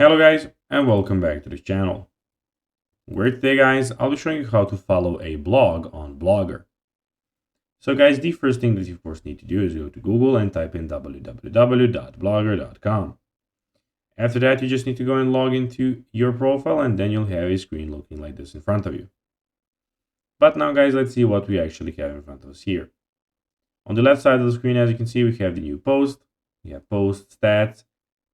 Hello guys and welcome back to this channel. Where today guys, I'll be showing you how to follow a blog on Blogger. So guys, the first thing that you of course need to do is go to Google and type in www.blogger.com. After that, you just need to go and log into your profile and then you'll have a screen looking like this in front of you. But now guys, let's see what we actually have in front of us here. On the left side of the screen, as you can see, we have the new post. We have post, stats,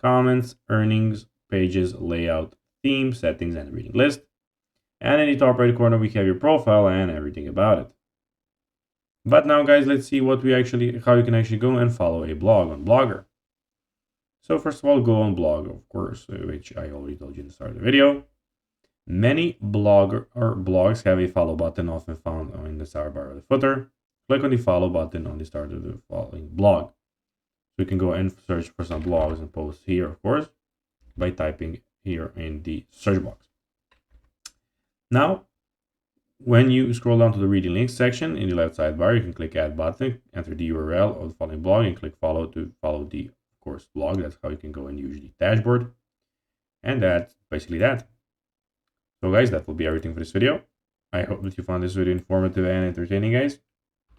comments, earnings, pages, layout, theme, settings, and reading list. And in the top right corner, we have your profile and everything about it. But now guys, let's see how you can actually go and follow a blog on Blogger. So first of all, go on blog, of course, which I already told you in the start of the video. Many blogs have a follow button, often found in the start bar or the footer. Click on the follow button on the start of the following blog. So you can go and search for some blogs and posts here, of course, by typing here in the search box. Now, when you scroll down to the reading links section in the left sidebar, you can click add button, enter the URL of the following blog, and click follow to follow the, of course, blog. That's how you can go and use the dashboard. And that's basically that. So guys, that will be everything for this video. I hope that you found this video informative and entertaining, guys.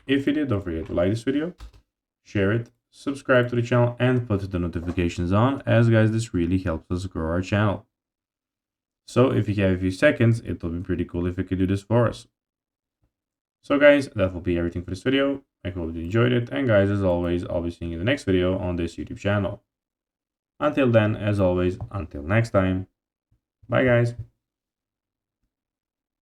If you did, don't forget to like this video, share it, subscribe to the channel, and put the notifications on, as guys, this really helps us grow our channel. So if you have a few seconds, it will be pretty cool if you could do this for us. So guys, that will be everything for this video. I hope you enjoyed it, and guys, as always, I'll be seeing you in the next video on this YouTube channel. Until then, as always, until next time, bye guys.